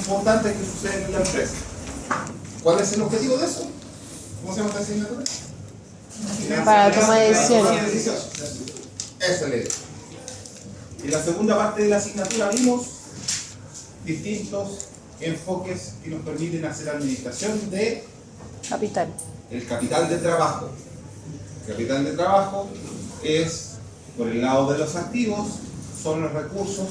importantes que suceden en la empresa. ¿Cuál es el objetivo de eso? ¿Cómo se llama esta asignatura? Para tomar decisiones. Eso es. En la segunda parte de la asignatura vimos distintos enfoques que nos permiten hacer administración de Capital. el capital de trabajo. El capital de trabajo es, por el lado de los activos, son los recursos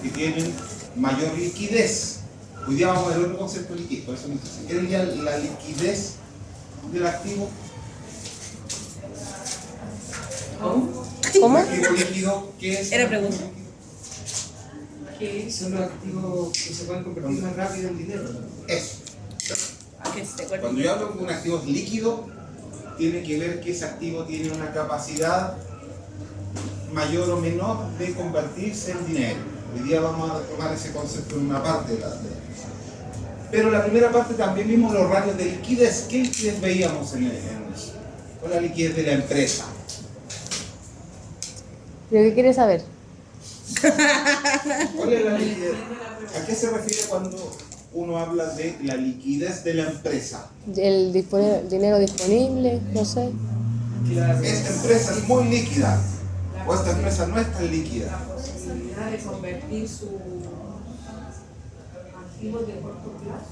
que tienen mayor liquidez. Hoy día vamos a ver otro concepto de liquidez, por eso si quieren ya la liquidez del activo. ¿Cómo? El activo líquido, ¿qué es? Era pregunta. Que son los activos que se pueden convertir más rápido en dinero. Eso. Que se acuerden. Cuando yo hablo de un activo líquido, tiene que ver que ese activo tiene una capacidad mayor o menor de convertirse en dinero. Hoy día vamos a tomar ese concepto en una parte de la pero la primera parte también vimos los ratios de liquidez. ¿Qué liquidez veíamos en con la liquidez de la empresa? ¿Pero qué quieres saber? ¿Cuál es la liquidez? ¿A qué se refiere cuando uno habla de la liquidez de la empresa? El dinero disponible, no sé. Claro. Esta empresa es muy líquida o esta empresa no es tan líquida. La posibilidad de convertir sus activos de corto plazo.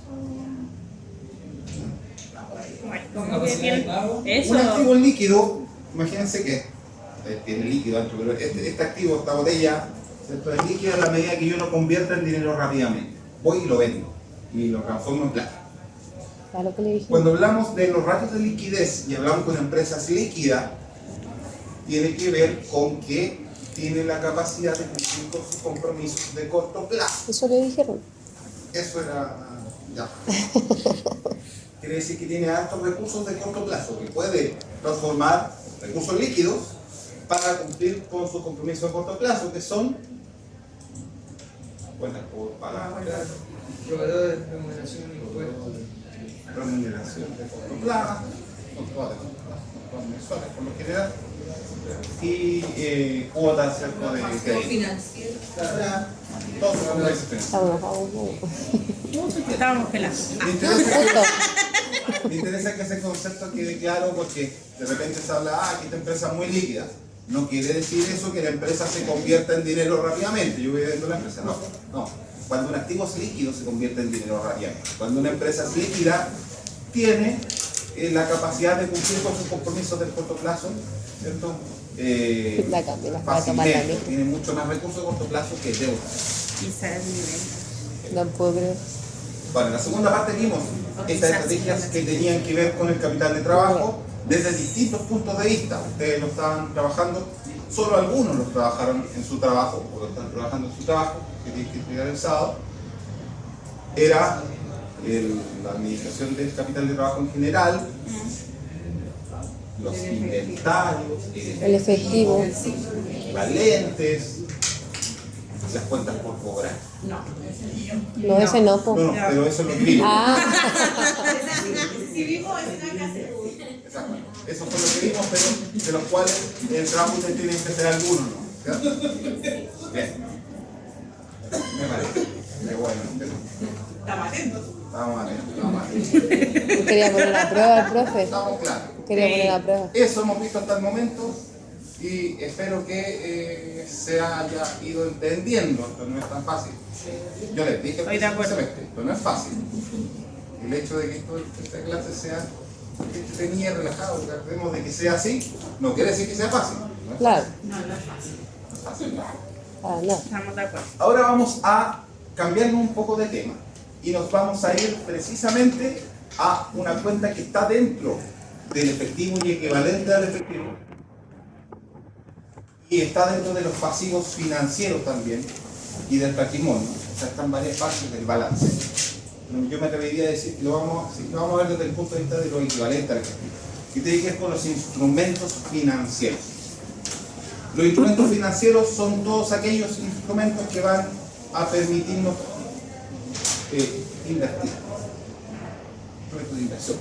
Como que tiene Un eso. activo líquido, imagínense que tiene líquido dentro, pero este activo, esta botella, ¿cierto? Es líquida a la medida que yo lo convierta en dinero rápidamente. Voy y lo vendo y lo transformo en plata. Claro que le dije. Cuando hablamos de los ratios de liquidez y hablamos con empresas líquidas, tiene que ver con que tiene la capacidad de cumplir con sus compromisos de corto plazo. Eso le dijeron. Eso era ya. Quiere decir que tiene altos recursos de corto plazo, que puede transformar recursos líquidos para cumplir con sus compromisos de corto plazo, que son cuentas por pagar, Proveedores, remuneración y impuestos. remuneración de corto plazo, con mensuales por lo general, y cuotas ¿cierto? de Activo crédito. financiero. Todos son las Estamos enojados. Estábamos pelados. Me interesa que ese concepto quede claro porque de repente se habla, que esta empresa es muy líquida. No quiere decir eso que la empresa se convierta en dinero rápidamente. Yo voy viendo la empresa. No. Cuando un activo es líquido se convierte en dinero rápidamente. Cuando una empresa es líquida, tiene la capacidad de cumplir con sus compromisos de corto plazo, ¿cierto? La cambio, las voy a tomar Fácilmente. también. Tiene mucho más recursos de corto plazo que deuda. Quizás el nivel. No puedo creer. Bueno, en la segunda parte vimos estas estrategias que tenían que ver con el capital de trabajo desde distintos puntos de vista. Ustedes lo estaban trabajando, solo algunos lo trabajaron en su trabajo, o lo están trabajando en su trabajo, que tienen que entregar el sábado. Era la administración del capital de trabajo en general, los inventarios, El efectivo. equivalentes, las cuentas por cobrar. No, ese no, po. No, pero eso es lo que vimos. Ah, Si vimos, es una casa. Exacto. Eso fue lo que vimos, pero de los cuales el trabajo ustedes tienen que hacer algunos, ¿no? ¿Cierto? Bien. Me parece. Qué bueno. Estamos atentos. Estamos atentos. quería poner a prueba el profe. Estamos claros. Quería poner a prueba. Eso hemos visto hasta el momento y espero que se haya ido entendiendo. Esto no es tan fácil. Yo les dije Estoy de acuerdo. esto no es fácil. El hecho de que esta clase sea tenía relajado, tratemos de que sea así, no quiere decir que sea fácil. ¿No es Claro. No, no es fácil. fácil? Ah, no. Estamos de acuerdo. Ahora vamos a cambiarnos un poco de tema y nos vamos a ir precisamente a una cuenta que está dentro del efectivo y equivalente al efectivo y está dentro de los pasivos financieros también y del patrimonio. O sea, están varias partes del balance. Yo me atrevería a decir que lo vamos a ver desde el punto de vista de lo equivalente al efectivo, que tiene que ver con los instrumentos financieros. Los instrumentos financieros son todos aquellos instrumentos que van a permitirnos invertir. Instrumentos de inversión.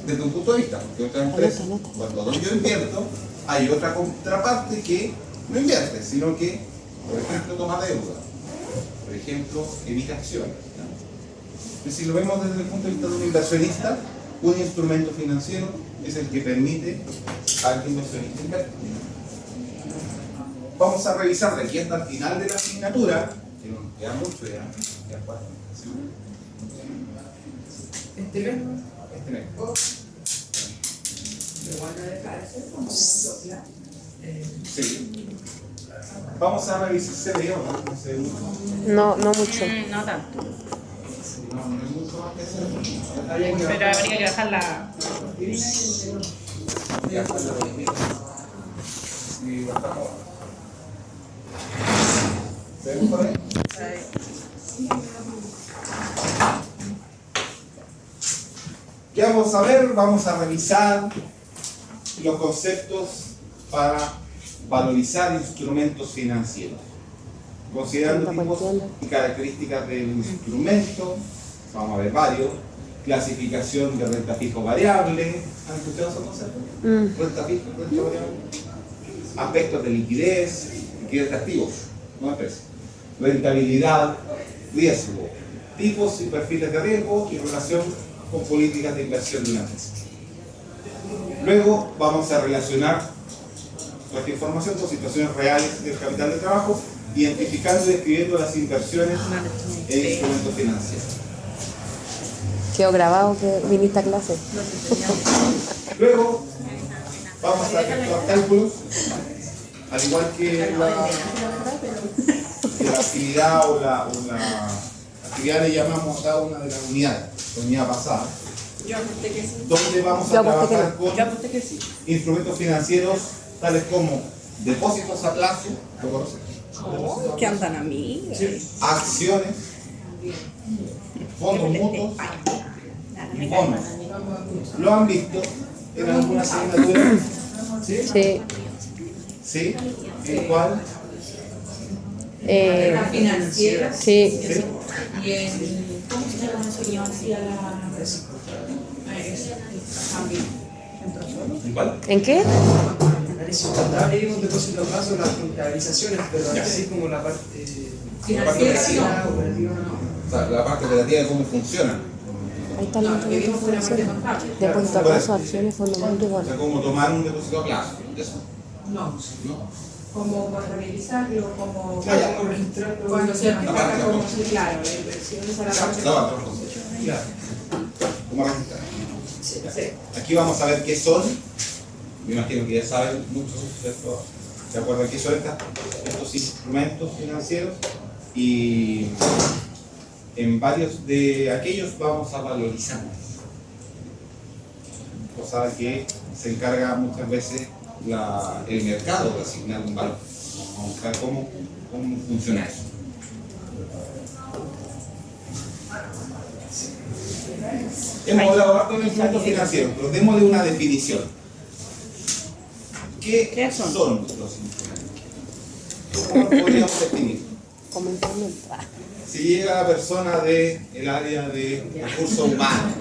Desde un punto de vista, porque otras empresas, cuando yo invierto, hay otra contraparte que no invierte, sino que, por ejemplo, toma deuda. por ejemplo, emite acciones. ¿No? Si lo vemos desde el punto de vista de un inversionista, un instrumento financiero es el que permite al inversionista invertir. Vamos a revisar de aquí hasta el final de la asignatura, que no nos queda mucho ya 4. Este mes, Este mes. Lo van a dejar hacer como un plan. Sí. Vamos a revisar, se ve, ¿no? No sé, No, no mucho. No tanto. no hay mucho más que hacer. habría que Pero habría que bajar la. Ya está la repetida. Sí, bajamos. ¿Se ven por ahí? ¿Qué vamos a ver? Vamos a revisar los conceptos para valorizar instrumentos financieros, considerando tipos y características del instrumento. Vamos a ver varios. Clasificación de renta fijo variable. ¿Han escuchado esos conceptos? Renta fijo, renta variable. Aspectos de liquidez de activos, no de precios. Rentabilidad, riesgo, tipos y perfiles de riesgo y relación con políticas de inversión de una empresa. Luego vamos a relacionar nuestra información con situaciones reales del capital de trabajo, identificando y describiendo las inversiones en instrumentos financieros. Quedó grabado que viniste a clase. Luego vamos a hacer los cálculos, al igual que la actividad o la actividad le llamamos a cada una de las unidades, la unidad pasada, Yo aposté que sí. donde vamos a Yo aposté que trabajar con Yo aposté que sí. instrumentos financieros tales como depósitos a plazo, ¿lo conocen? Oh, que andan a mí. Acciones, fondos mutuos y bonos. ¿Lo han visto en alguna asignatura? Sí. ¿Sí? ¿En cuál? La financiera. Sí. ¿Sí? Y en. ¿Cómo se llama eso? Yo hacía la. También. ¿En cuál? ¿En qué? análisis contable y un depósito a plazo, las contabilizaciones, pero Ya. así como la parte Financiera. operativa no. O sea, la parte operativa de cómo funciona. Ahí está el No, lo que instrumento vimos fue la parte financiero. contable. Depósito a plazo, acciones, fondos mutuos y O bonos. sea, cómo tomar un depósito a plazo. Eso, No. ¿no? Como contabilizarlo, como. Ah, ya. Como registrarlo. Cuando se La parte, aplica como sí, claro, la inversión es a la parte. La parte, claro. ¿Cómo registrar? Sí, sí. Aquí vamos a ver qué son. Me imagino que ya saben muchos de estos, ¿se acuerdan qué son estos instrumentos financieros? Y en varios de aquellos vamos a valorizar. Cosa que se encarga muchas veces el mercado de asignar un valor. Vamos a buscar cómo funciona eso. Hemos hablado harto de instrumentos financieros, pero démosle una definición. ¿Qué son? son los instrumentos? ¿Cómo podríamos definir? Como instrumento. Ah, Si llega la persona del área de recursos humanos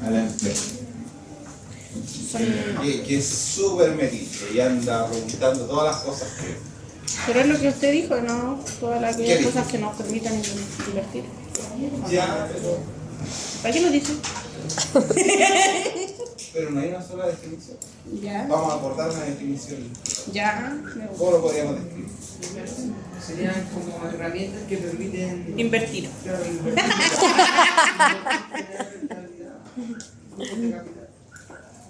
a la empresa, que es súper metiche y anda preguntando todas las cosas que... Pero es lo que usted dijo, ¿no? Todas ¿Qué aquellas dijo? cosas que nos permitan invertir. Ya, ¿Para qué lo dice? pero no hay una sola definición. Ya. Vamos a aportar una definición. Ya. Me gusta. ¿Cómo lo podríamos describir? Serían como herramientas que permiten Invertir. claro, invertir.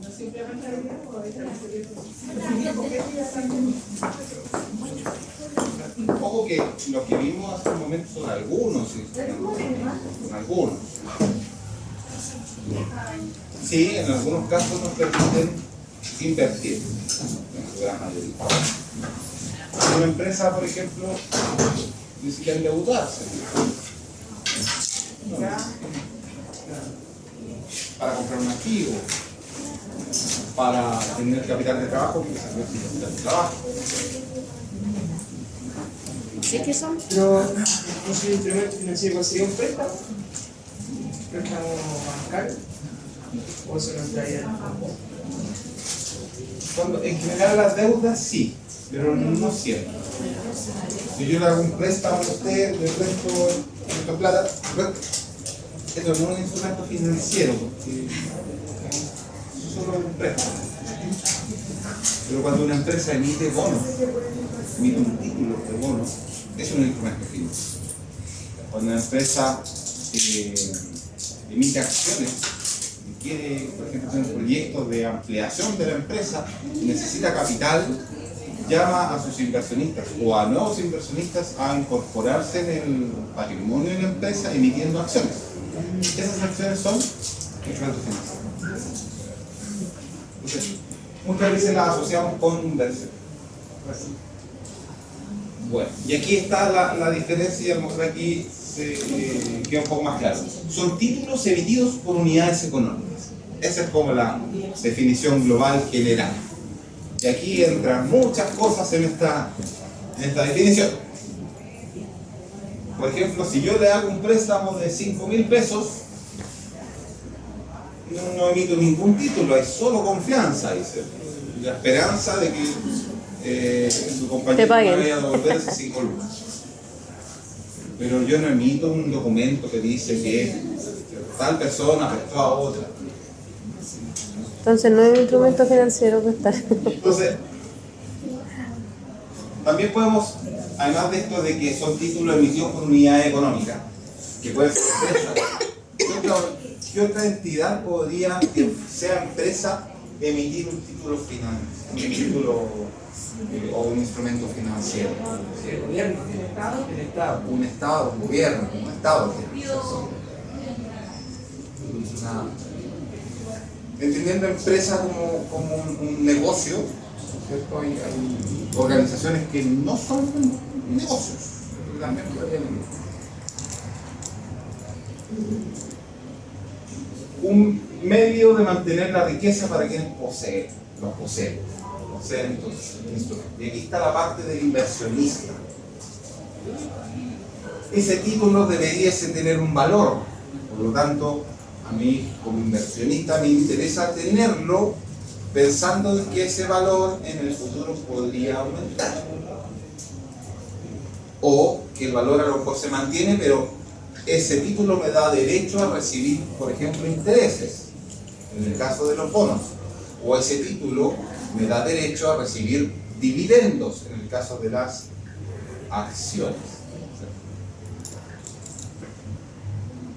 No simplemente algo, a veces la serie Ojo que lo que vimos hace un momento son algunos instrumentos. Son algunos. Sí, en algunos casos nos permiten invertir, en su gran mayoría. Una empresa, por ejemplo, necesita endeudarse. No, para comprar un activo, para tener capital de trabajo, que se necesita el trabajo. ¿Sí que son? Pero no soy instrumento financiero, ¿sería un préstamo? ¿Préstamo bancario? ¿O eso no entraría? En general las deudas sí, pero no siempre. Si yo le hago un préstamo a usted, le presto plata, esto no es un instrumento financiero, porque es solo un préstamo. Pero cuando una empresa emite bonos, emite un título de bonos, es un instrumento financiero. Cuando una empresa emite acciones y quiere, por ejemplo, hacer un proyecto de ampliación de la empresa, necesita capital, llama a sus inversionistas o a nuevos inversionistas a incorporarse en el patrimonio de la empresa emitiendo acciones. Esas acciones son instrumentos financieros. Entonces, muchas veces las asociamos con inversión. Bueno, y aquí está la diferencia, y a lo mejor aquí se queda un poco más claro. Son títulos emitidos por unidades económicas. Esa es como la definición global general. Y aquí entran muchas cosas en esta definición. Por ejemplo, si yo le hago un préstamo de 5.000 pesos, no emito ningún título, hay solo confianza, dice. La esperanza de que su compañero me vaya a devolver esas 5 lucas. Pero yo no emito un documento que dice que tal persona prestó a otra. Entonces no es un instrumento financiero que está. Entonces, también podemos, además de esto de que son títulos emitidos por unidad económica, que pueden ser empresas, ¿qué otra entidad podría, que sea empresa, emitir un título o un instrumento financiero? El gobierno, el Estado. Un Estado, un gobierno, un Estado. Entendiendo empresa como un negocio, ¿cierto? Hay organizaciones que no son negocios, también podrían. Un medio de mantener la riqueza para quienes los poseen estos instrumentos. Y aquí está la parte del inversionista. Ese título debería tener un valor, por lo tanto, a mí como inversionista me interesa tenerlo pensando en que ese valor en el futuro podría aumentar. O que el valor a lo mejor se mantiene, pero ese título me da derecho a recibir, por ejemplo, intereses, en el caso de los bonos. O ese título me da derecho a recibir dividendos, en el caso de las acciones.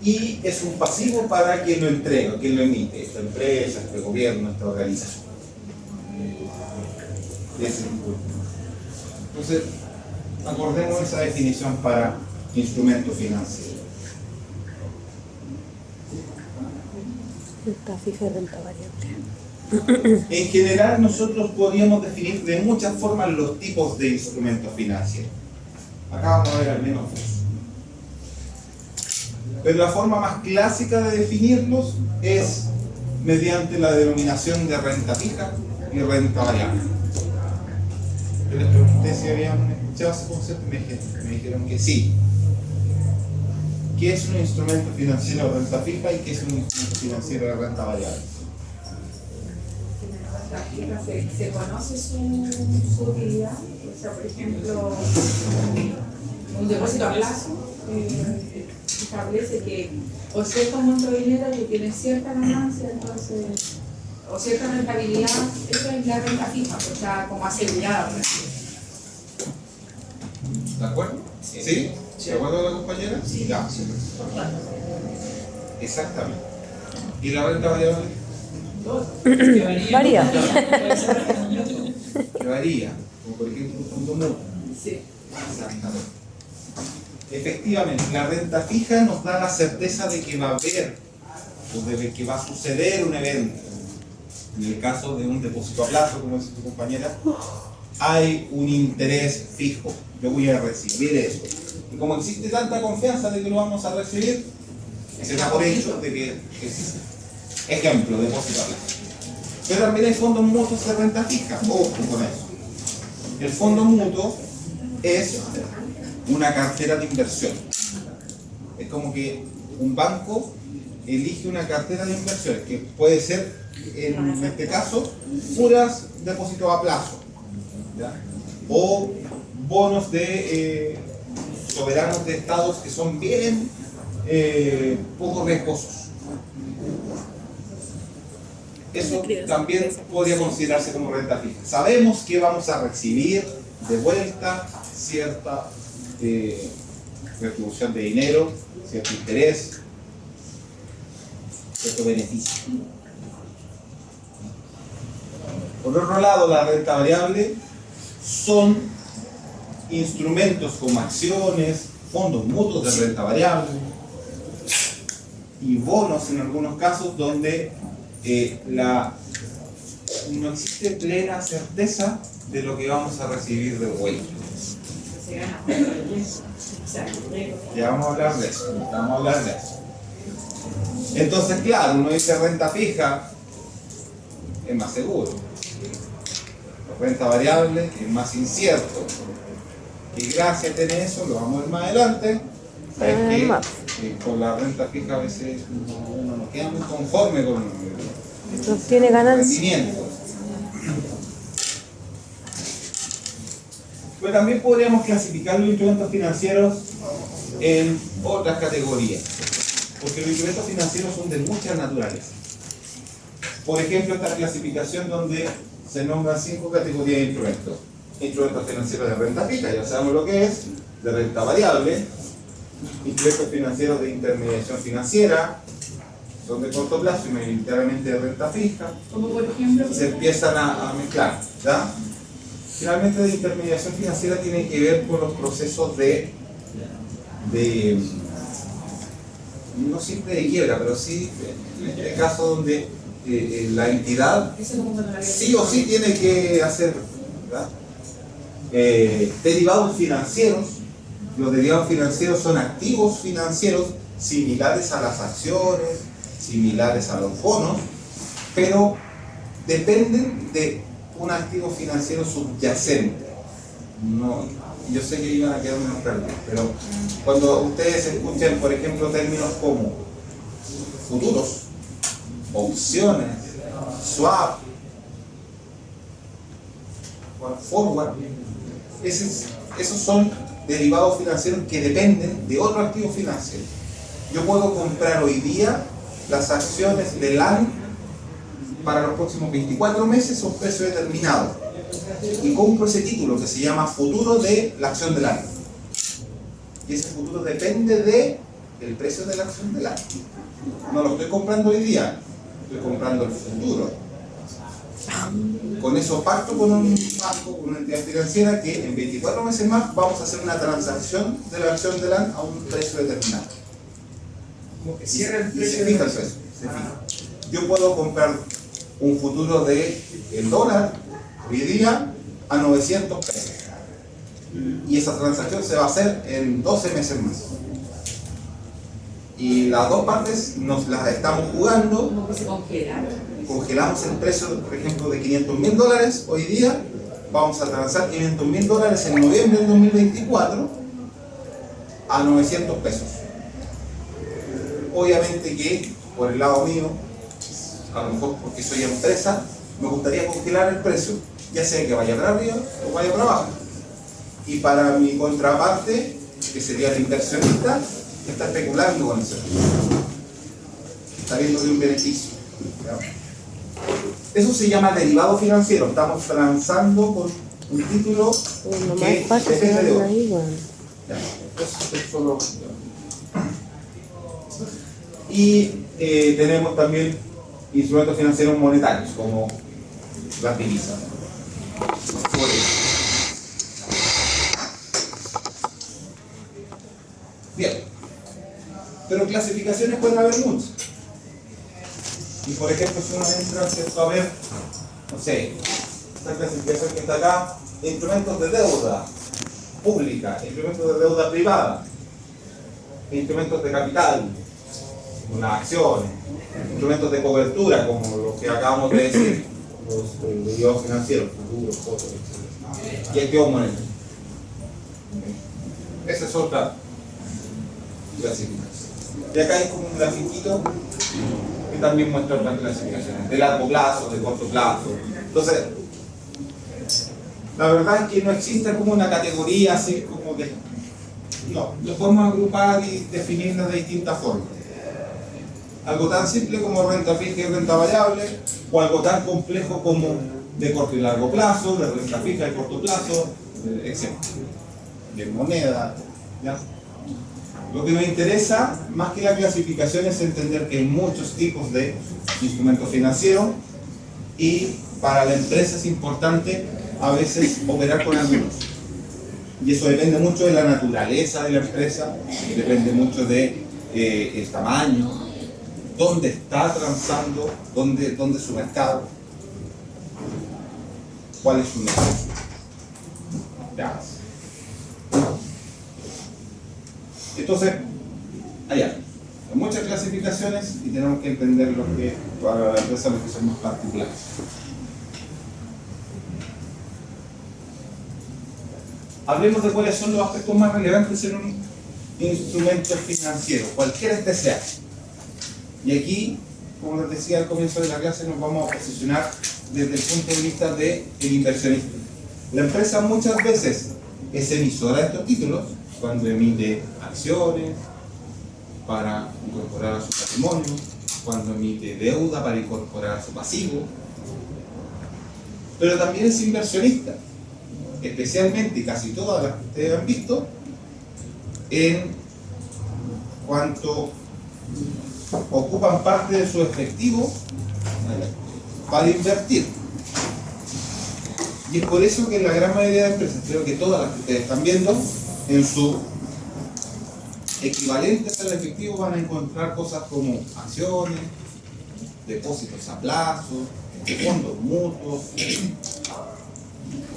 Y es un pasivo para quien lo entrega, quien lo emite, esta empresa, este gobierno, esta organización. Entonces, acordemos esa definición para instrumento financiero. Renta fija y renta variable. En general, nosotros podríamos definir de muchas formas los tipos de instrumentos financieros. Acá vamos a ver al menos dos. Pero la forma más clásica de definirlos es mediante la denominación de renta fija y renta variable. Yo les pregunté si habían escuchado ese concepto y me dijeron que sí. ¿Qué es un instrumento financiero de renta fija y qué es un instrumento financiero de renta variable? Se conoce su utilidad, o sea, por ejemplo, un depósito a plazo establece que o cierto monto de dinero que tiene cierta ganancia, entonces, o cierta rentabilidad, eso es la renta fija, o sea, como asegurada. ¿De acuerdo? ¿Sí? ¿De acuerdo con la compañera? Sí. Ya. Exactamente. ¿Y la renta variable? Varía. Que varía, como por ejemplo un fondo mutuo. Sí. Exactamente. Efectivamente, la renta fija nos da la certeza de que va a haber o de que va a suceder un evento. En el caso de un depósito a plazo, como dice tu compañera, hay un interés fijo. Yo voy a recibir eso. Y como existe tanta confianza de que lo vamos a recibir, se da por hecho de que existe. Ejemplo, depósito a plazo. Pero también hay fondos mutuos de renta fija. Ojo con eso. El fondo mutuo es una cartera de inversión. Es como que un banco elige una cartera de inversiones, que puede ser, en este caso, puras depósitos a plazo. ¿Ya? o bonos de soberanos de estados que son bien poco riesgosos. Eso también podría considerarse como renta fija. Sabemos que vamos a recibir de vuelta cierta retribución de dinero, cierto interés, cierto beneficio. Por otro lado, la renta variable son instrumentos como acciones, fondos mutuos de renta variable y bonos en algunos casos donde no existe plena certeza de lo que vamos a recibir de vuelta. Ya vamos a hablar de eso, Entonces, claro, uno dice renta fija, es más seguro. Renta variable es más incierto. ¿Qué gracia tiene eso? Lo vamos a ver más adelante. Es que con la renta fija a veces uno no queda muy conforme con No tiene el ganancia. rendimiento. Pero también podríamos clasificar los instrumentos financieros en otras categorías, porque los instrumentos financieros son de muchas naturalezas. Por ejemplo, esta clasificación donde se nombran 5 categorías de instrumentos. Instrumentos financieros de renta fija, ya sabemos lo que es, de renta variable, instrumentos financieros de intermediación financiera, son de corto plazo y mayoritariamente de renta fija, Como por ejemplo, y se empiezan a mezclar, ¿ya? Finalmente, de intermediación financiera tiene que ver con los procesos de no siempre de quiebra, pero sí en este caso donde la entidad eso como cuando la sí o sí tiene que hacer, ¿verdad? Derivados financieros. Los derivados financieros son activos financieros similares a las acciones, similares a los bonos, pero dependen de un activo financiero subyacente. No, yo sé que iban a quedar menos perdidos, pero cuando ustedes escuchen, por ejemplo, términos como futuros, opciones, swap, forward, esos son derivados financieros que dependen de otro activo financiero. Yo puedo comprar hoy día las acciones de LAN para los próximos 24 meses a un precio determinado y compro ese título que se llama futuro de la acción de LAN, y ese futuro depende del precio de la acción de LAN. No lo estoy comprando hoy día, estoy comprando el futuro. Con eso pacto con un banco, con una entidad financiera, que en 24 meses más vamos a hacer una transacción de la acción de LAN a un precio determinado. Como que cierra el Y precio. se fija el precio, se fija. Yo puedo comprar un futuro de el dólar hoy día a 900 pesos. Y esa transacción se va a hacer en 12 meses más. Y las dos partes nos las estamos jugando. como que se congela. Congelamos el precio, por ejemplo, de $500.000 hoy día. Vamos a transar $500.000 en noviembre del 2024 a 900 pesos. Obviamente que, por el lado mío, a lo mejor porque soy empresa, me gustaría congelar el precio, ya sea que vaya para arriba o vaya para abajo. Y para mi contraparte, que sería el inversionista, está especulando con eso. Está viendo de un beneficio. ¿Ya? Eso se llama derivado financiero. Estamos transando con un título Lo que más fácil se depende de van otro. ahí, bueno. Ya, eso es solo. Y tenemos también instrumentos financieros monetarios, como las divisas. Bien, pero clasificaciones pueden haber muchas. Y por ejemplo, si uno entra, ¿cierto?, a ver, no sé, esta clasificación que está acá, instrumentos de deuda pública, instrumentos de deuda privada, instrumentos de capital, como las acciones, instrumentos de cobertura, como los que acabamos de decir, los derivados financieros, futuros, fotos, etc. Y activos monetarios. Esa es otra clasificación. Y acá hay como un grafiquito que también muestra otras clasificaciones, de largo plazo, de corto plazo. Entonces, La verdad es que no existe como una categoría así como de... No, lo podemos agrupar y definirlo de distintas formas. Algo tan simple como renta fija y renta variable, o algo tan complejo como de corto y largo plazo, de renta fija y corto plazo, etc. De moneda, ¿ya? Lo que me interesa, más que la clasificación, es entender que hay muchos tipos de instrumentos financieros y para la empresa es importante a veces operar con algunos. Y eso depende mucho de la naturaleza de la empresa, depende mucho de el tamaño, dónde está transando, dónde es su mercado, cuál es su negocio. Ya. Entonces, hay muchas clasificaciones y tenemos que entender lo que para la empresa los que son más particulares. Hablemos de cuáles son los aspectos más relevantes en un instrumento financiero, cualquiera este sea. Y aquí, como les decía al comienzo de la clase, nos vamos a posicionar desde el punto de vista del inversionista. La empresa muchas veces es emisora de estos títulos cuando emite acciones para incorporar a su patrimonio, cuando emite deuda para incorporar a su pasivo, pero también es inversionista, especialmente, y casi todas las que ustedes han visto, en cuanto ocupan parte de su efectivo para invertir. Y es por eso que la gran mayoría de empresas, creo que todas las que ustedes están viendo, en su equivalentes al efectivo van a encontrar cosas como acciones, depósitos a plazo, fondos mutuos y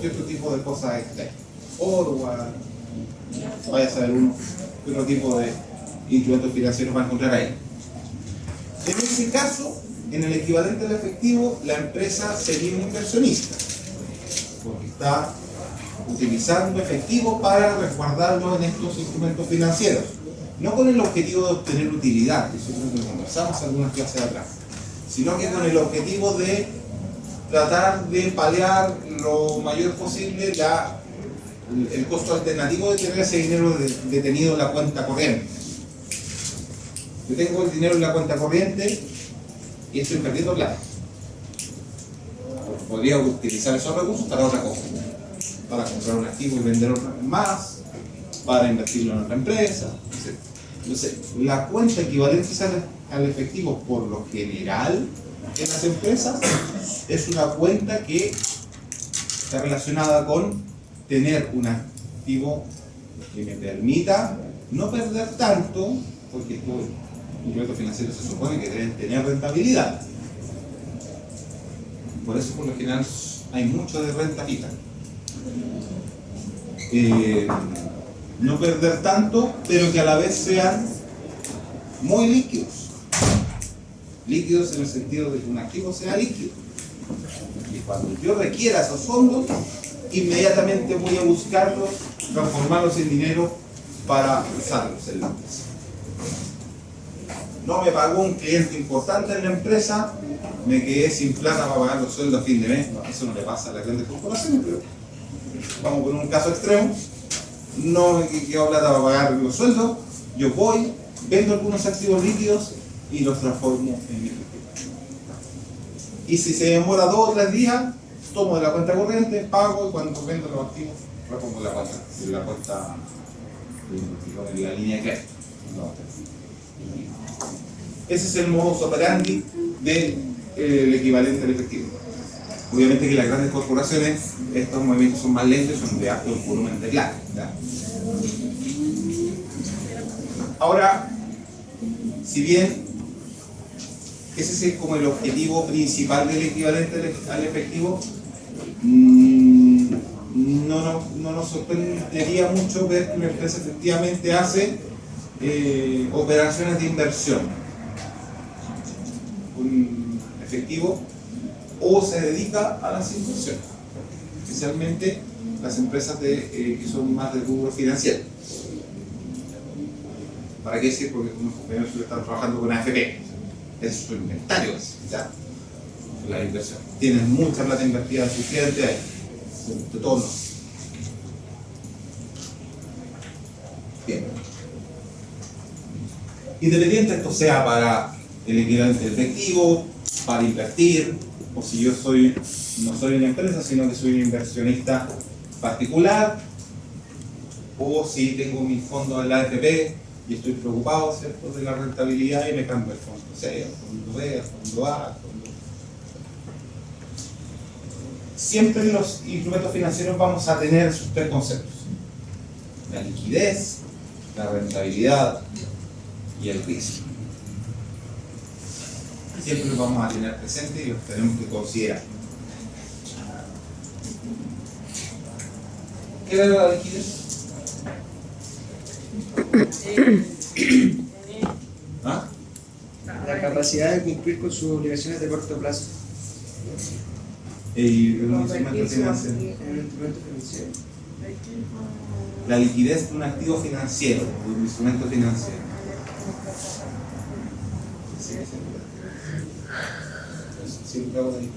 otro tipo de cosas externas. Forward, vaya a saber qué otro tipo de instrumentos financieros van a encontrar ahí. En ese caso, en el equivalente al efectivo, la empresa sería un inversionista, porque está utilizando efectivo para resguardarlo en estos instrumentos financieros, no con el objetivo de obtener utilidad, que eso es lo que conversamos algunas clases atrás, sino que con el objetivo de tratar de paliar lo mayor posible el costo alternativo de tener ese dinero detenido en la cuenta corriente. Yo tengo el dinero en la cuenta corriente y estoy perdiendo plata. Podría utilizar esos recursos para otra cosa, para comprar un activo y vender otro más, para invertirlo en otra empresa, etc. Entonces, la cuenta equivalente al efectivo por lo general en las empresas es una cuenta que está relacionada con tener un activo que me permita no perder tanto, porque estos instrumentos financieros se supone que deben tener rentabilidad. Por eso, por lo general, hay mucho de renta fija. No perder tanto, pero que a la vez sean muy líquidos. Líquidos en el sentido de que un activo sea líquido. Y cuando yo requiera esos fondos, inmediatamente voy a buscarlos, transformarlos en dinero para usarlos en la empresa. No me pagó un cliente importante en la empresa, me quedé sin plata para pagar los sueldos a fin de mes. No, eso no le pasa a las grandes corporaciones, pero vamos con un caso extremo. No me quedó plata para pagar los sueldos, yo voy, vendo algunos activos líquidos y los transformo en mi efectivo. Y si se demora 2 o 3 días, tomo de la cuenta corriente, pago y cuando vendo los activos, repongo la cuenta de la línea de crédito. Ese es el modus operandi del equivalente al efectivo. Obviamente que las grandes corporaciones, estos movimientos son más lentos, son de alto volumen de plata. Ahora, si bien ese es como el objetivo principal del equivalente al efectivo, no nos sorprendería mucho ver que una empresa efectivamente hace operaciones de inversión con efectivo o se dedica a las inversiones, especialmente las empresas que son más de rubro financiero. ¿Para qué decir? Porque unos compañeros están trabajando con AFP, es su inventario, ¿ya? La inversión. Tienen mucha plata invertida en sus clientes ahí. de todos lados. Bien. Independiente esto sea para el equivalente efectivo, para invertir, o si yo no soy una empresa, sino que soy un inversionista particular, o si tengo mi fondo en la AFP y estoy preocupado, ¿cierto?, de la rentabilidad y me cambio el fondo C, al fondo B, al fondo A, al fondo... Siempre en los instrumentos financieros vamos a tener sus tres conceptos: la liquidez, la rentabilidad y el riesgo. Siempre los vamos a tener presentes y los tenemos que considerar. ¿Qué era la liquidez? ¿Ah? La capacidad de cumplir con sus obligaciones de corto plazo Y un instrumento financiero. en un instrumento financiero. La liquidez de un activo financiero, de un instrumento financiero. Siempre hago la liquidez.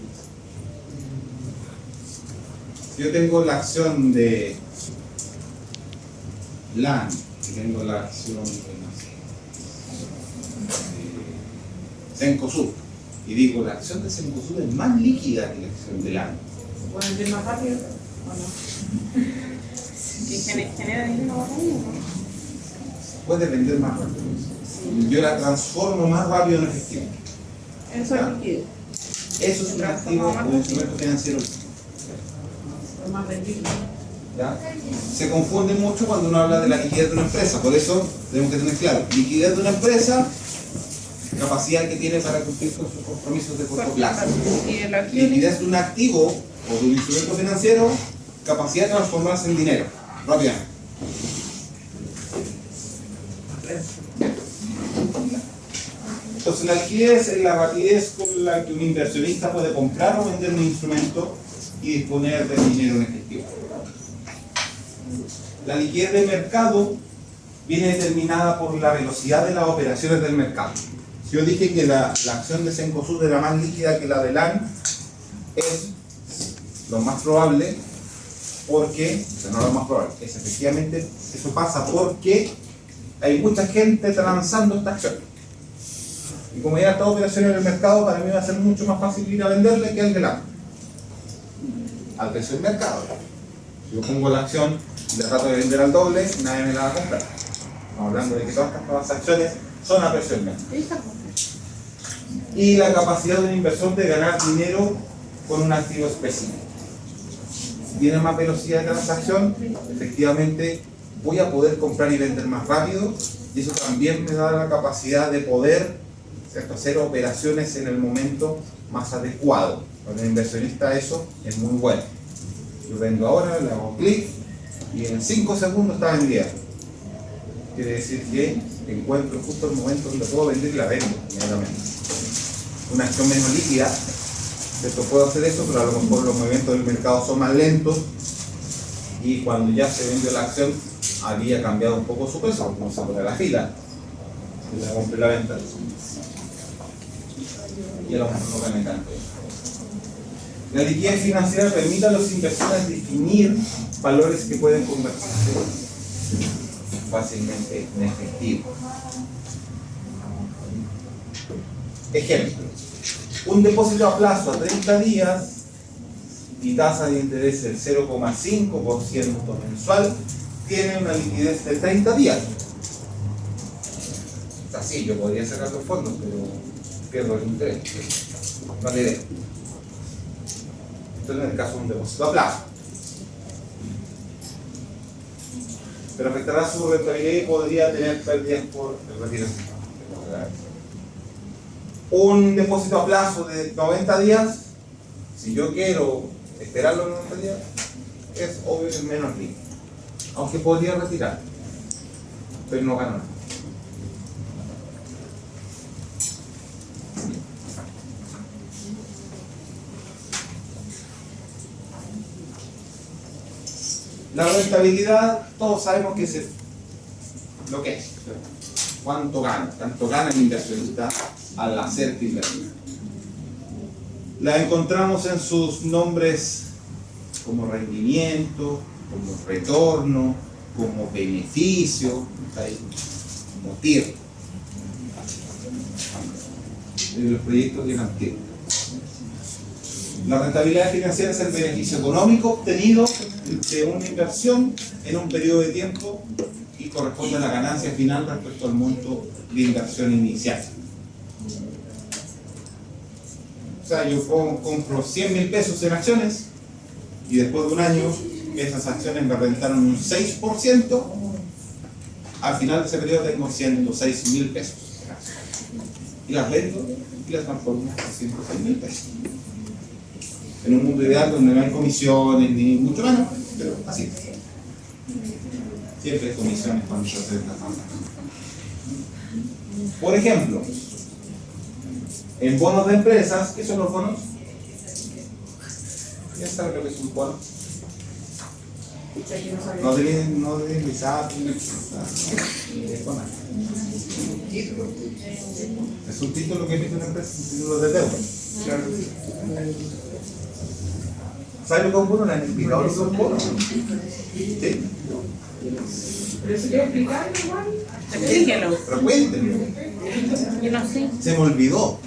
Si yo tengo la acción de LAN, y tengo la acción de Cencosud, y digo, la acción de Cencosud es más líquida que la acción de LAN. ¿Pueden ver más rápido o no? Que genera dinero más rápido, ¿no? Puede vender más rápido. Yo la transformo más rápido en efectivo. Eso es liquidez. Eso es un activo, un instrumento financiero. Es más rendible. ¿Ya? Se confunde mucho cuando uno habla de la liquidez de una empresa, por eso tenemos que tener claro: liquidez de una empresa, capacidad que tiene para cumplir con sus compromisos de corto plazo. Y el activo, Liquidez de un activo o de un instrumento financiero, capacidad de transformarse en dinero rápidamente. Entonces la liquidez es la rapidez con la que un inversionista puede comprar o vender un instrumento y disponer de dinero en efectivo. La liquidez del mercado viene determinada por la velocidad de las operaciones del mercado. Si yo dije que la acción de Cencosud era más líquida que la de LAN, es lo más probable porque, o sea, no lo más probable, es efectivamente, eso pasa porque hay mucha gente transando esta acción. Y como ya está operación en el mercado, para mí va a ser mucho más fácil ir a venderle que al de LAN. Al precio del mercado. Si yo pongo la acción y la trato de vender al doble, nadie me la va a comprar. Estamos hablando de que todas estas transacciones son a precio del mercado. Y la capacidad de un inversor de ganar dinero con un activo específico. Si tiene más velocidad de transacción, efectivamente voy a poder comprar y vender más rápido, y eso también me da la capacidad de poder, ¿cierto?, hacer operaciones en el momento más adecuado. Para el inversionista eso es muy bueno. Yo vendo ahora, le hago clic y en 5 segundos está vendida. Quiere decir que encuentro justo el momento donde puedo vender y la vendo inmediatamente. Una acción menos líquida, ¿cierto?, puedo hacer eso, pero a lo mejor los movimientos del mercado son más lentos y cuando ya se vendió la acción había cambiado un poco su peso, porque no se pone la fila y la compré la venta y a lo mejor no gané tanto. La liquidez financiera permite a los inversores definir valores que pueden convertirse fácilmente en efectivo. Ejemplo: un depósito a plazo a 30 días y tasa de interés del 0,5% mensual tiene una liquidez de 30 días. Así, yo podría sacar los fondos, pero pierdo el interés. No le dejo. Esto es en el caso de un depósito a plazo. Pero afectará su rentabilidad y podría tener pérdidas por el retiro. Un depósito a plazo de 90 días, si yo quiero esperarlo en 90 días, es obvio que es menos riesgo. Aunque podría retirar, pero no gano nada. La rentabilidad, todos sabemos que es lo que es. ¿Cuánto gana? ¿Cuánto gana el inversionista al hacer inversión? La encontramos en sus nombres como rendimiento, como retorno, como beneficio, está ahí, como TIR. En los proyectos que eran TIR. La rentabilidad financiera es el beneficio económico obtenido de una inversión en un periodo de tiempo y corresponde a la ganancia final respecto al monto de inversión inicial. O sea, yo compro 100.000 pesos en acciones y después de un año esas acciones me rentaron un 6%, al final de ese periodo tengo 106.000 pesos en acciones. Y las vendo y las transformo en 106.000 pesos. En un mundo ideal donde no hay comisiones ni mucho menos, pero así. Siempre hay comisiones cuando se hace esta transacción. Por ejemplo, en bonos de empresas, ¿qué son los bonos? ¿Quién sabe lo que es un bono? No deben visar, es un título que emite una empresa, un título de deuda. ¿Sabe lo que es un bono? ¿Le han explicado lo que es un bono? ¿Sí? ¿Pero se quiere explicar igual? Explíquelo. Pero cuéntenlo. Yo no sé. Se me olvidó.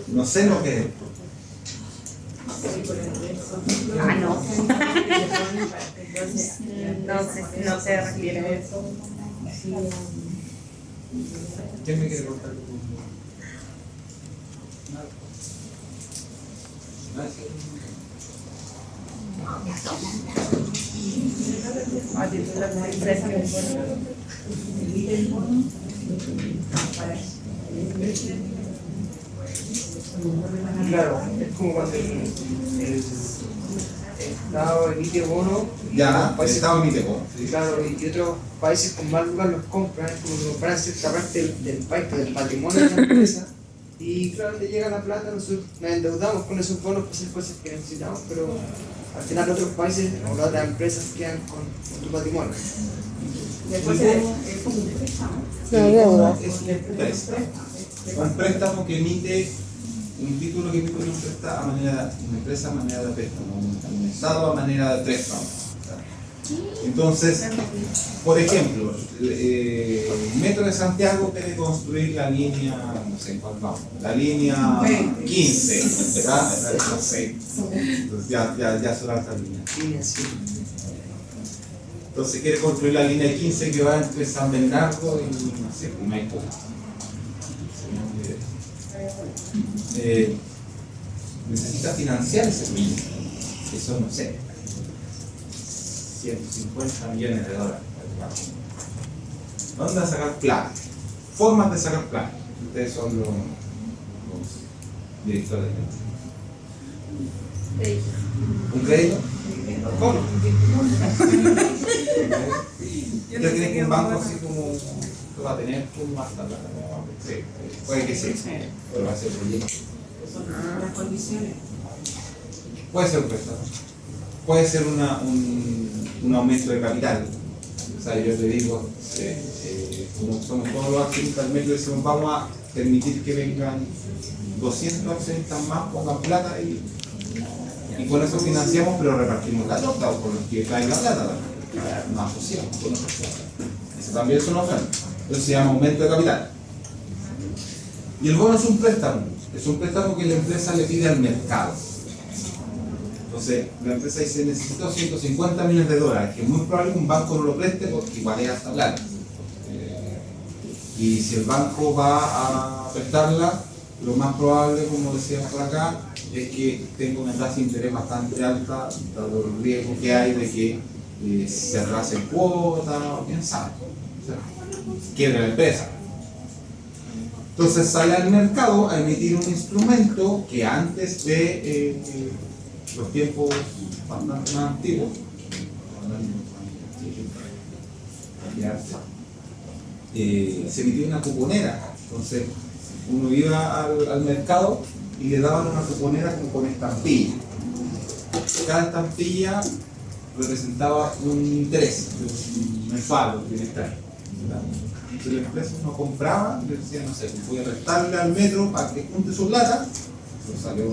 No sé lo que es. Ah, no. No se refiere a eso. ¿Quién me quiere contar? Claro, es como cuando el Estado emite bonos. Ya, el Estado emite bonos. Claro, y otros países con más lugar los compran, es como que compran cierta parte del país, del patrimonio de la empresa. Y claro, le llega la plata, nosotros nos endeudamos con esos bonos para hacer cosas que necesitamos, pero al final otros países o las otras empresas quedan con tu patrimonio. Después es como un préstamo. La deuda. Es un préstamo que emite, un título que emite una empresa a manera de préstamo, un Estado a manera de préstamo. Entonces, por ejemplo, el Metro de Santiago quiere construir la línea, no sé cuál vamos, la línea 15, ¿verdad? No sé. Entonces ya son altas líneas. Entonces quiere construir la línea 15 que va entre San Bernardo y no sé, Maipú. Necesita financiar ese proyecto. Eso no sé. 150 millones de dólares. ¿Dónde sacar plata? Formas de sacar plata. Ustedes son los directores de ¿un crédito? ¿Cómo? ¿Usted cree que un banco así como va a tener más plata? Sí, puede que sí, pero va a ser proyecto. Las condiciones. Puede ser un préstamo, puede ser un aumento de capital. O sea, yo te digo, como somos todos los accionistas del Metro, decimos vamos a permitir que vengan 200 accionistas más, pongan plata y con eso financiamos, pero repartimos la torta o con los que traen la plata también. Nos asociamos con otros. Eso también es una oferta. Eso se llama aumento de capital. Y el bono es un préstamo que la empresa le pide al mercado. Entonces, la empresa dice, necesito 150 millones de dólares, que es muy probable que un banco no lo preste porque igual es hasta plata. Y si el banco va a prestarla, lo más probable, como decíamos por acá, es que tenga una tasa de interés bastante alta, dado el riesgo que hay de que se atrasen cuotas, o quién sabe. O sea, quiebra la empresa. Entonces sale al mercado a emitir un instrumento que antes de los tiempos bastante más antiguos, se emitía una cuponera. Entonces uno iba al mercado y le daban una cuponera con estampilla. Cada estampilla representaba un interés mensual o trimestral. Entonces la empresa no compraba y le decía, no sé, voy a restarle al Metro para que junte su plata. Pero salió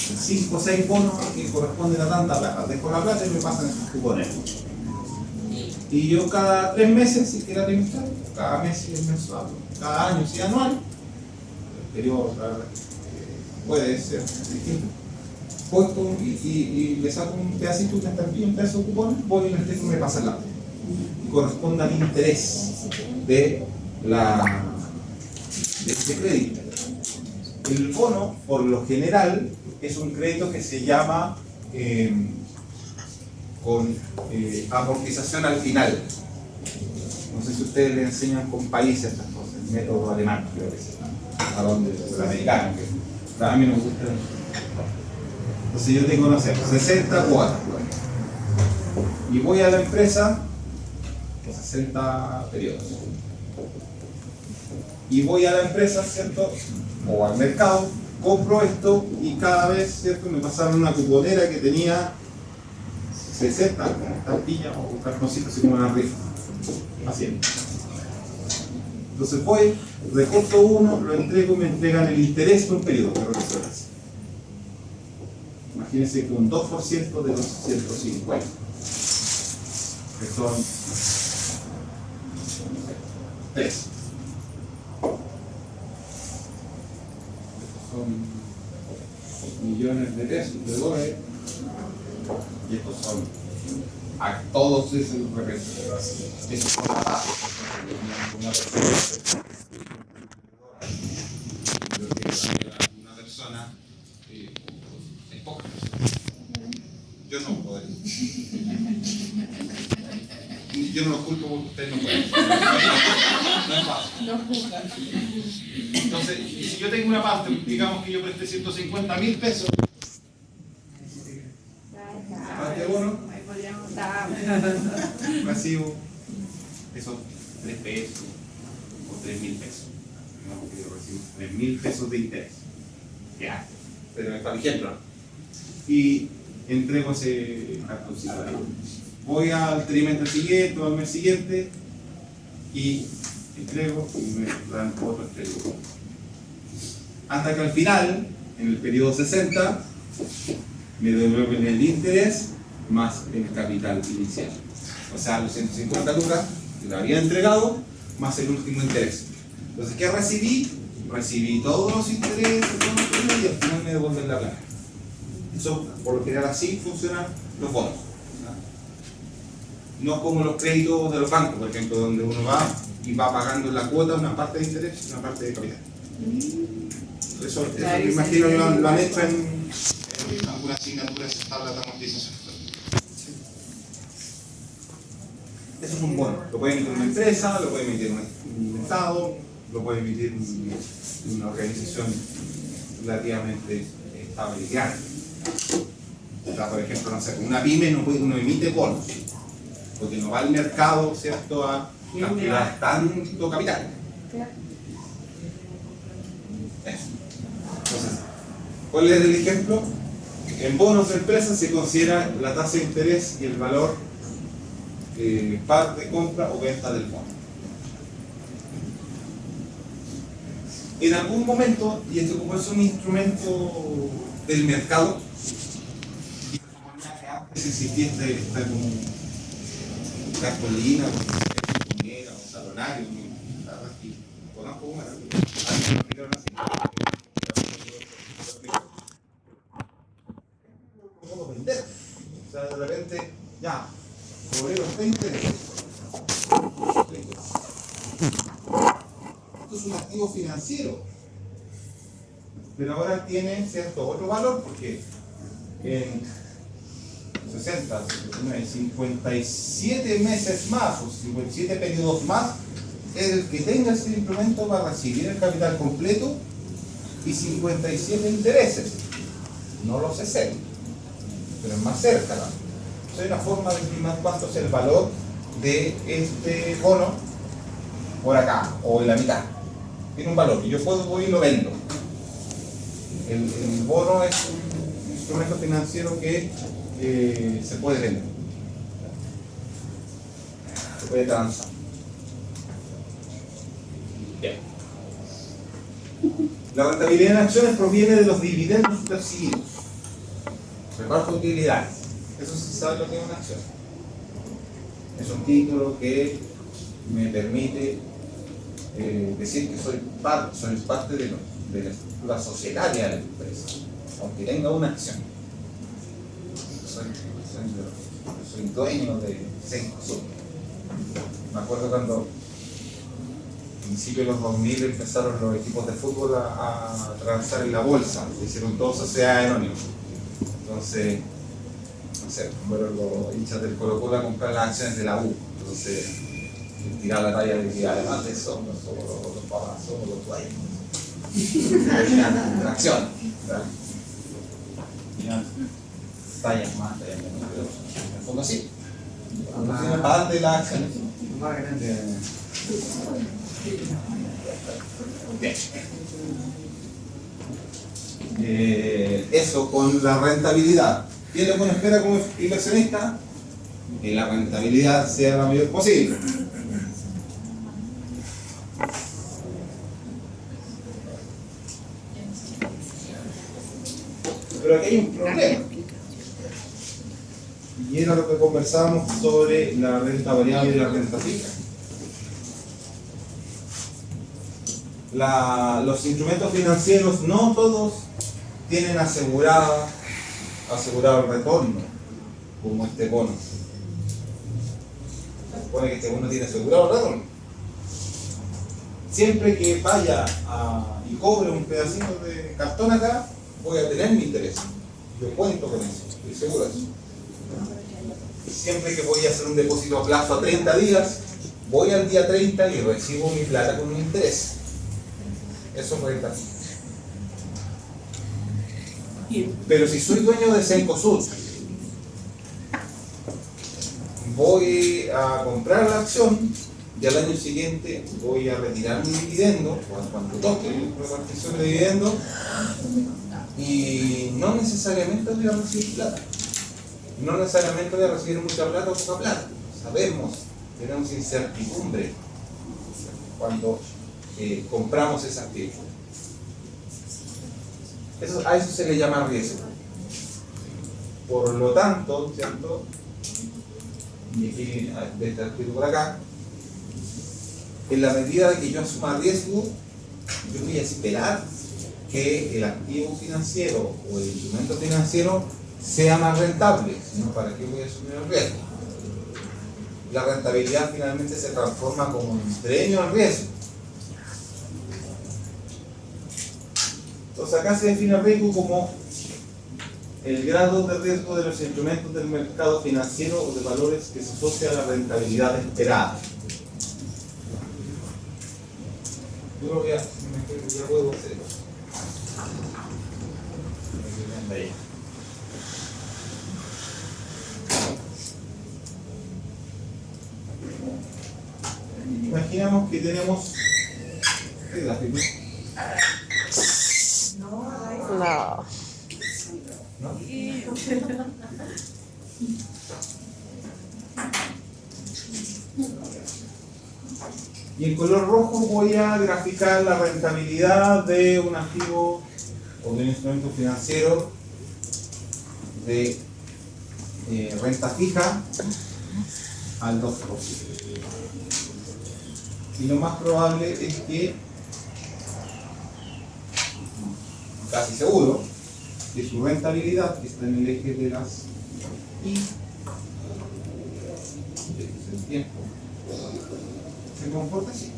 5 o 6 bonos que corresponden a tanta plata. Dejo la plata y me pasan esos cupones. Y yo cada 3 meses, si quiero administrar, cada mes si es mensual, cada año si es anual, el periodo puede ser distinto. Voy y le saco un pedacito, una estampilla, un pedazo de cupones, voy y les tengo que me pasa el lado. Y corresponde al interés de este crédito. El bono, por lo general, es un crédito que se llama con amortización al final. No sé si ustedes le enseñan con países estas cosas, el método alemán, creo que es, a donde el americano, que a mí no me gusta. Entonces yo tengo, no sé, 60 cuotas. Y voy a la empresa, 60 periodos. Y voy a la empresa, ¿cierto? O al mercado, compro esto y cada vez, ¿cierto? Me pasaron una cuponera que tenía 60 con estampilla o cartoncitos así como una rifa. Así. Entonces voy, recorto uno, lo entrego y me entregan el interés por un periodo de revisiones. Imagínense que un 2% de los 150, que son 3. Son millones de pesos, de dólares, y estos son a todos esos representantes. Esos son la base. Una persona es poca. Yo no podría. Yo no lo culpo porque ustedes no pueden. No es fácil. Entonces, si yo tengo una parte, digamos que yo presté 150.000 pesos, parte de bono, recibo esos 3 pesos o 3.000 pesos. Digamos que yo recibo 3.000 pesos de interés. Ya, pero es para ejemplo. Y entrego ese cartoncito. Voy al trimestre siguiente o al mes siguiente y entrego y me dan otro entrego. Hasta que al final, en el periodo 60, me devuelven el interés más el capital inicial. O sea, los 150 lucas que le había entregado más el último interés. Entonces, ¿qué recibí? Recibí todos los intereses y al final me devuelven la plata. Eso, por lo general, así funcionan los bonos. No como los créditos de los bancos, por ejemplo, donde uno va y va pagando en la cuota una parte de interés y una parte de capital. Eso me imagino que lo han hecho en algunas asignaturas de tabla de amortización. Eso es un bono. Lo puede emitir una empresa, lo puede emitir un Estado, lo puede emitir una organización relativamente estable y grande. O sea, por ejemplo, no sé, una pyme no emite bonos, porque no va al mercado, ¿cierto?, a capturar tanto capital. Eso. Entonces, ¿cuál es el ejemplo? En bonos de empresas se considera la tasa de interés y el valor par de compra o venta del bono. En algún momento, y esto como es un instrumento del mercado, y como ya que antes existía esta como gasolina, o minera, o salonario, conozco una, ¿cómo vender? O sea, de repente, ya, cobré los 20 de pesos. Esto es un activo financiero, pero ahora tiene cierto otro valor porque en 60, 57 meses más o 57 periodos más, el que tenga este instrumento va a recibir el capital completo y 57 intereses, no los 60, pero es más cerca, ¿no? Hay una forma de estimar cuánto es el valor de este bono por acá o en la mitad. Tiene un valor y yo voy y lo vendo. El bono es un instrumento financiero que se puede vender, se puede transar. Bien. La rentabilidad en acciones proviene de los dividendos percibidos. reparto de utilidades. Eso se sabe lo que es una acción. Es un título que me permite decir que soy parte de la estructura societaria de la empresa, aunque tenga una acción. Soy dueño de Cencosud. Me acuerdo cuando a principios de los 2000 empezaron los equipos de fútbol a transar en la bolsa, se hicieron todos sociedades anónimas. Entonces, no sé, fueron los hinchas del Colo-Colo a comprar las acciones de la U. Entonces, tirar la talla de que además de eso, no somos los papás, somos los dueños. La acción, ¿verdad? Tallas más, tallas menos, pero en el fondo sí. Una parte de las acciones. Más grande. Bien. Eso con la rentabilidad. ¿Qué es lo que uno espera como inversionista? Que la rentabilidad sea la mayor posible. Pero aquí hay un problema. Y era lo que conversábamos sobre la renta variable y la renta fija. Los instrumentos financieros no todos tienen asegurado el retorno, como este bono. Se supone que este bono tiene asegurado el retorno. Siempre que vaya y cobre un pedacito de cartón acá, voy a tener mi interés. Yo cuento con eso, estoy seguro de eso. Siempre que voy a hacer un depósito a plazo a 30 días, voy al día 30 y recibo mi plata con un interés. Eso es renta fija. Pero si soy dueño de Cencosud, voy a comprar la acción y al año siguiente voy a retirar mi dividendo, cuando toque la repartición de dividendo, y no necesariamente voy a recibir plata. No necesariamente voy a recibir mucha plata o poca plata. Sabemos, tenemos incertidumbre cuando compramos esa actividad. A eso se le llama riesgo. Por lo tanto, ¿cierto? Y aquí, de este artículo por acá, en la medida de que yo asuma riesgo, yo voy a esperar que el activo financiero o el instrumento financiero sea más rentable, sino para qué voy a asumir el riesgo. La rentabilidad finalmente se transforma como un premio al riesgo. Entonces acá se define el riesgo como el grado de riesgo de los instrumentos del mercado financiero o de valores que se asocia a la rentabilidad esperada. Yo lo voy a, ya puedo hacer eso. Imaginamos que tenemos este gráfico. No. ¿No? Y en color rojo voy a graficar la rentabilidad de un activo o de un instrumento financiero de renta fija al 2%. Y lo más probable es que, casi seguro, que su rentabilidad, que está en el eje de las Y, este es el tiempo, se comporta así.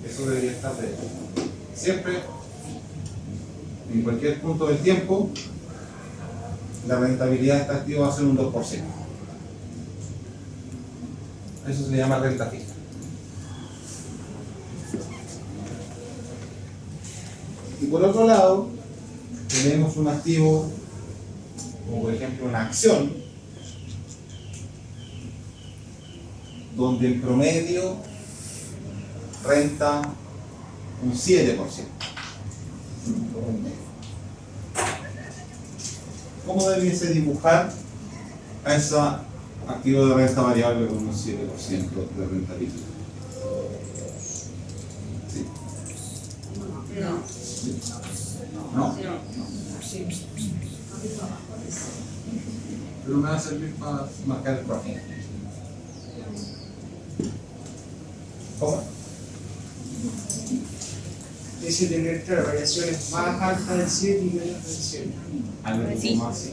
Eso debería estar de siempre, en cualquier punto del tiempo, la rentabilidad de este activo va a ser un 2%. Eso se le llama renta fija. Y por otro lado, tenemos un activo, como por ejemplo una acción, donde en promedio renta un 7%. ¿Cómo debiese dibujar a ese activo de renta variable con un 7% de rentabilidad? ¿Sí? No. ¿No? Pero me va a servir para marcar el profit. ¿Cómo? Dice tener, claro, variaciones más altas del 7 y menos del 7. Algo Sí. más así.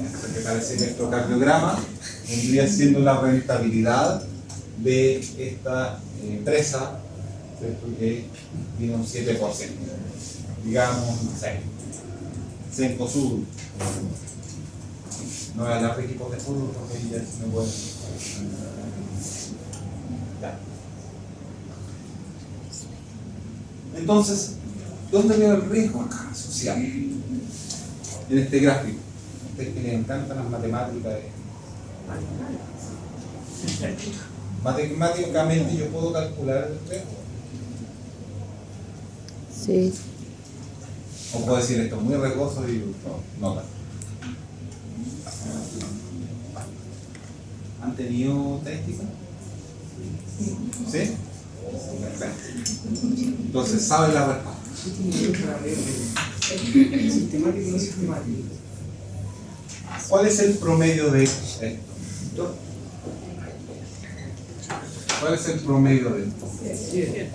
Esto que parece el electrocardiograma vendría siendo la rentabilidad de esta empresa, ¿cierto? Que tiene un 7%. Digamos, no sé, Cencosud. No voy a hablar de equipos de fútbol porque ya no puedo. Ya. Entonces, ¿dónde veo el riesgo acá social? En este gráfico. A ustedes que les encantan las matemáticas. Matemáticamente yo puedo calcular el riesgo. Sí. O puedo decir esto es muy riesgoso y no tanto. ¿Han tenido estadística? ¿Sí? Perfecto. Entonces, ¿saben la respuesta? Sistemático y no sistemático. ¿Cuál es el promedio de esto? ¿Cuál es el promedio de esto? 7.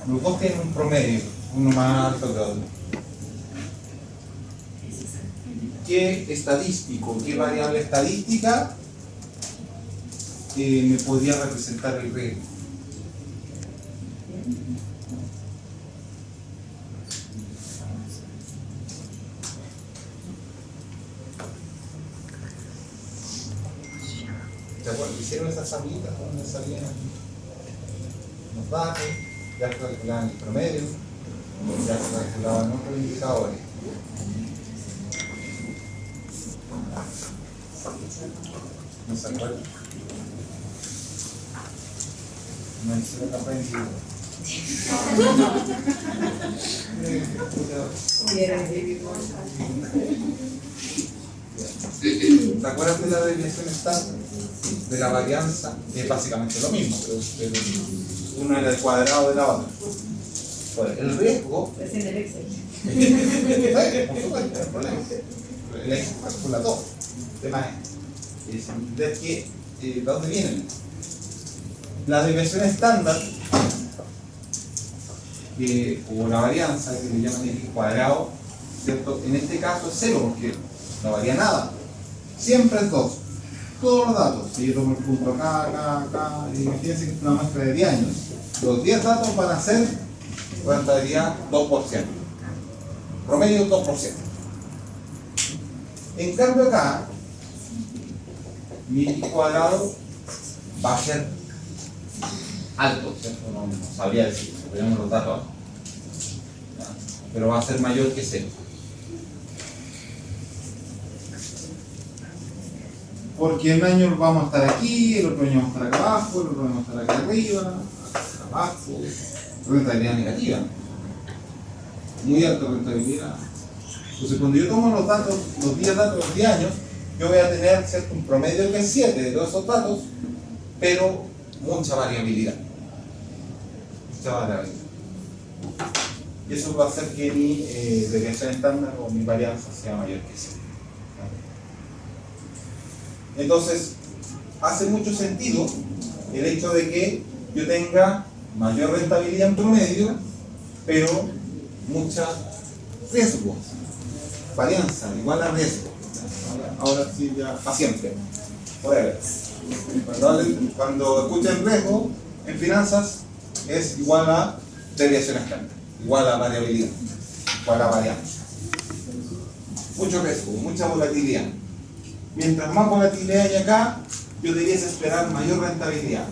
Los dos tienen un promedio, uno más alto que otro. ¿Qué estadístico, qué variable estadística me podría representar el riesgo? ¿Se acuerdan? Hicieron esas tablitas donde salían los datos, ya calculaban el promedio, ya se calculaban otros indicadores. ¿No se acuerdan? No hicieron la aprendido. ¿Te acuerdas de la desviación estándar? De la varianza, que es básicamente lo mismo, pero uno era el cuadrado de la otra. Pues el riesgo. Es en el Excel. Por supuesto, el problema. El Excel calcula todo. El tema es entender ¿de dónde vienen? La desviación estándar, o la varianza, que le llaman el cuadrado, ¿cierto? En este caso es 0, porque no varía nada. Siempre es 2. Todos los datos, si yo tomo el punto acá, imagínense que es una muestra de 10 años. Los 10 datos van a ser rentabilidad 2%. Promedio 2%. En cambio acá, mi cuadrado va a ser alto, ¿cierto? No sabría decir, si tenemos los datos altos. Pero va a ser mayor que 0. Porque un año vamos a estar aquí, el otro año vamos a estar acá abajo, el otro año vamos a estar acá arriba, acá abajo. Rentabilidad negativa. Muy alta rentabilidad. Entonces, cuando yo tomo los datos, los 10 datos de los 10 años, yo voy a tener, ¿cierto?, un promedio que es 7 de todos esos datos, pero mucha variabilidad. Mucha variabilidad. Y eso va a hacer que mi desviación estándar o mi varianza sea mayor que 0. Entonces, hace mucho sentido el hecho de que yo tenga mayor rentabilidad en promedio, pero mucha riesgo. Varianza igual a riesgo. Ahora sí, ya para siempre. Forever. Cuando escuchen riesgo en finanzas, es igual a desviación estándar, igual a variabilidad, igual a varianza. Mucho riesgo, mucha volatilidad. Mientras más volatilidad hay acá, yo debería esperar mayor rentabilidad.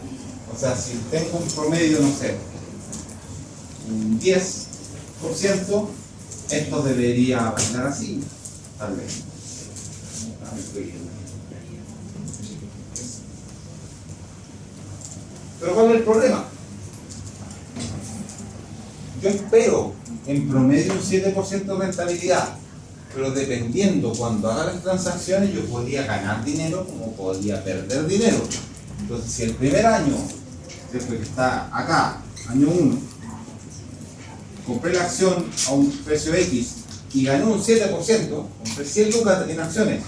O sea, si tengo un promedio, no sé, un 10%, esto debería andar así, tal vez. Pero ¿cuál es el problema? Yo espero en promedio un 7% de rentabilidad, pero dependiendo cuando haga las transacciones yo podría ganar dinero como podría perder dinero. Entonces si el primer año, ¿cierto?, que está acá, año 1, compré la acción a un precio X y gané un 7%, compré 100 lucas en acciones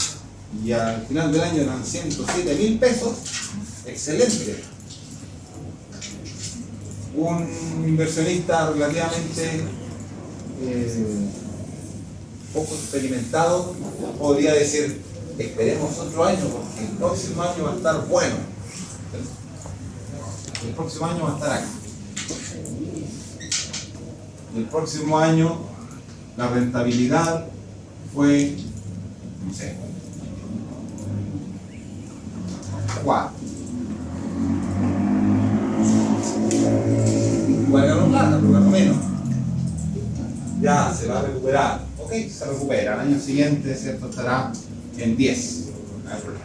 y al final del año eran 107.000 pesos, excelente. Un inversionista relativamente poco experimentado podría decir, esperemos otro año porque el próximo año va a estar bueno. El próximo año va a estar aquí. El próximo año la rentabilidad fue, no sé, 4. Igual ganó plata, pero ganó menos. Ya se va a recuperar. Ok, se recupera. El año siguiente, ¿cierto?, estará en 10. No hay problema.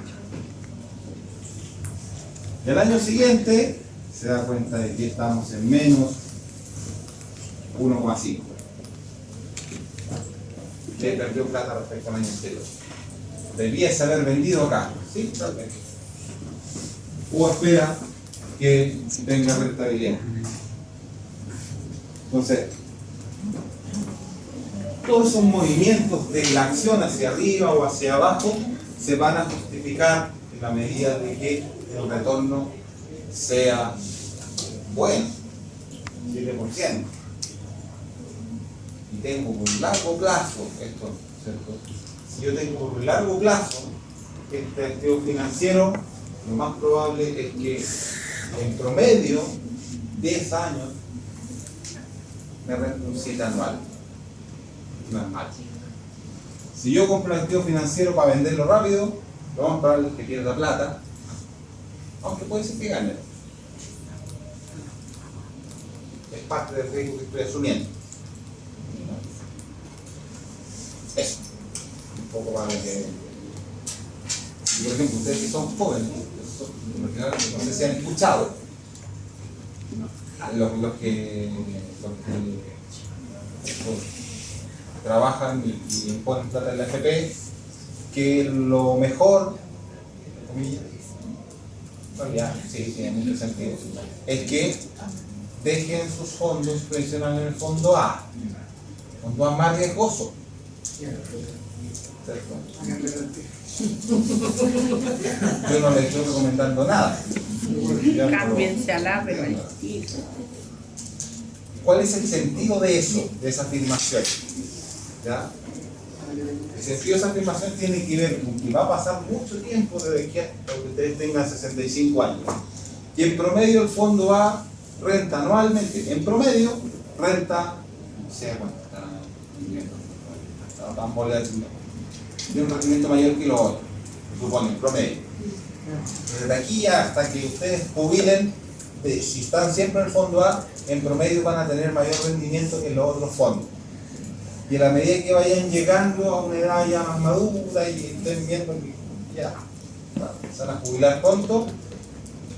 El año siguiente se da cuenta de que estamos en menos 1,5. Le perdió plata respecto al año anterior. Debiese haber vendido acá, ¿sí? Tal vez. O espera que tenga rentabilidad. Entonces, todos esos movimientos de la acción hacia arriba o hacia abajo se van a justificar en la medida de que el retorno sea bueno, 7%. Y tengo por un largo plazo esto, ¿cierto? Si yo tengo por un largo plazo este activo financiero, lo más probable es que en promedio 10 años me rente un 7 anual. No es mal. Si yo compro un activo financiero para venderlo rápido, lo más probable es que pierda plata, aunque puede ser que gane. Es parte del riesgo que estoy asumiendo. Eso. Un poco para que... Y por ejemplo, ustedes que son jóvenes, no sé si han escuchado, los que trabajan y ponen plata en la FP, que lo mejor, sí, tiene mucho sentido, es que dejen sus fondos previsionales en el fondo A. El fondo A más riesgoso. ¿Cierto? Yo no les estoy recomendando nada. Cámbiense a la pero ¿Cuál es el sentido de eso, de esa afirmación? ¿Ya? El sentido de esa afirmación tiene que ver con que va a pasar mucho tiempo desde que ustedes tengan 65 años. Y en promedio el fondo A renta anualmente, en promedio renta, no sé cuánto de un rendimiento mayor que los otros, supone, en promedio. Desde aquí hasta que ustedes jubilen, si están siempre en el fondo A, en promedio van a tener mayor rendimiento que los otros fondos. Y a la medida que vayan llegando a una edad ya más madura y estén viendo que ya se van a jubilar pronto,